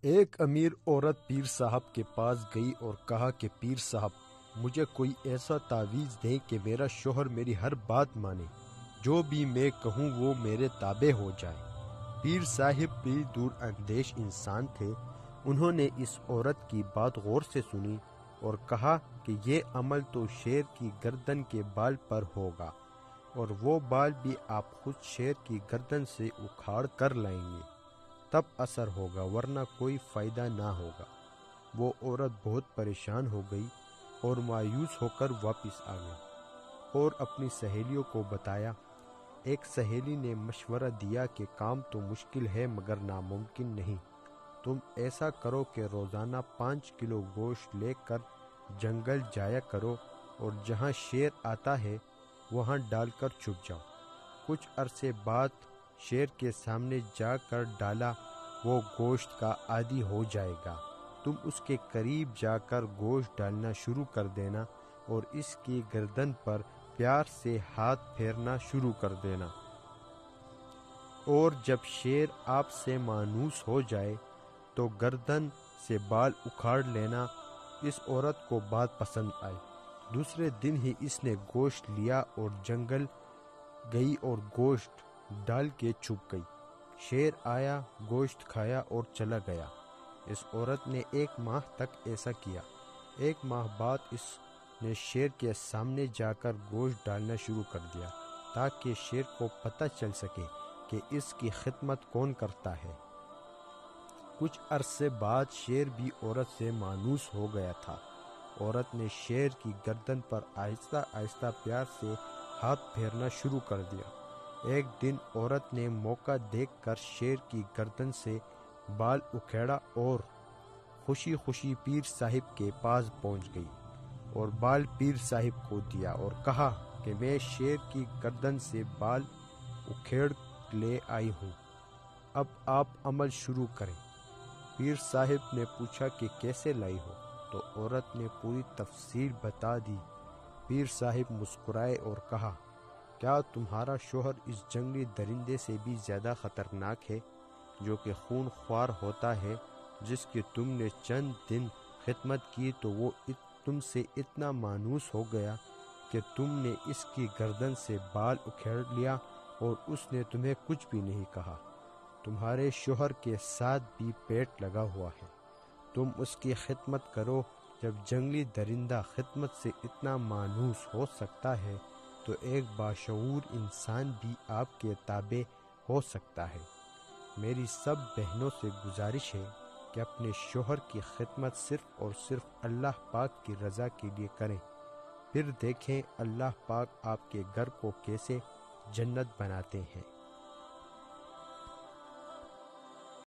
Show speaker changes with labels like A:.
A: ایک امیر عورت پیر صاحب کے پاس گئی اور کہا کہ پیر صاحب مجھے کوئی ایسا تعویذ دیں کہ میرا شوہر میری ہر بات مانے، جو بھی میں کہوں وہ میرے تابع ہو جائے۔ پیر صاحب بھی دور اندیش انسان تھے، انہوں نے اس عورت کی بات غور سے سنی اور کہا کہ یہ عمل تو شیر کی گردن کے بال پر ہوگا، اور وہ بال بھی آپ خود شیر کی گردن سے اکھاڑ کر لائیں گے، تب اثر ہوگا، ورنہ کوئی فائدہ نہ ہوگا۔ وہ عورت بہت پریشان ہو گئی اور مایوس ہو کر واپس آ گئی اور اپنی سہیلیوں کو بتایا۔ ایک سہیلی نے مشورہ دیا کہ کام تو مشکل ہے مگر ناممکن نہیں۔ تم ایسا کرو کہ روزانہ 5 کلو گوشت لے کر جنگل جایا کرو اور جہاں شیر آتا ہے وہاں ڈال کر چھپ جاؤ۔ کچھ عرصے بعد شیر کے سامنے جا کر ڈالا وہ گوشت کا عادی ہو جائے گا۔ تم اس کے قریب جا کر گوشت ڈالنا شروع کر دینا اور اس کی گردن پر پیار سے ہاتھ پھیرنا شروع کر دینا، اور جب شیر آپ سے مانوس ہو جائے تو گردن سے بال اکھاڑ لینا۔ اس عورت کو بات پسند آئی۔ دوسرے دن ہی اس نے گوشت لیا اور جنگل گئی اور گوشت ڈال کے چھپ گئی۔ شیر آیا، گوشت کھایا اور چلا گیا۔ اس عورت نے 1 ماہ تک ایسا کیا۔ 1 ماہ بعد اس نے شیر کے سامنے جا کر گوشت ڈالنا شروع کر دیا تاکہ شیر کو پتہ چل سکے کہ اس کی خدمت کون کرتا ہے۔ کچھ عرصے بعد شیر بھی عورت سے مانوس ہو گیا تھا۔ عورت نے شیر کی گردن پر آہستہ آہستہ پیار سے ہاتھ پھیرنا شروع کر دیا۔ ایک دن عورت نے موقع دیکھ کر شیر کی گردن سے بال اکھیڑا اور خوشی خوشی پیر صاحب کے پاس پہنچ گئی اور بال پیر صاحب کو دیا اور کہا کہ میں شیر کی گردن سے بال اکھیڑ لے آئی ہوں، اب آپ عمل شروع کریں۔ پیر صاحب نے پوچھا کہ کیسے لائی ہو، تو عورت نے پوری تفصیل بتا دی۔ پیر صاحب مسکرائے اور کہا، کیا تمہارا شوہر اس جنگلی درندے سے بھی زیادہ خطرناک ہے جو کہ خون خوار ہوتا ہے، جس کی تم نے چند دن خدمت کی تو وہ تم سے اتنا مانوس ہو گیا کہ تم نے اس کی گردن سے بال اکھیڑ لیا اور اس نے تمہیں کچھ بھی نہیں کہا۔ تمہارے شوہر کے ساتھ بھی پیٹ لگا ہوا ہے، تم اس کی خدمت کرو۔ جب جنگلی درندہ خدمت سے اتنا مانوس ہو سکتا ہے تو ایک باشعور انسان بھی آپ کے تابع ہو سکتا ہے۔ میری سب بہنوں سے گزارش ہے کہ اپنے شوہر کی خدمت صرف اور صرف اللہ پاک کی رضا کے لیے کریں، پھر دیکھیں اللہ پاک آپ کے گھر کو کیسے جنت بناتے ہیں۔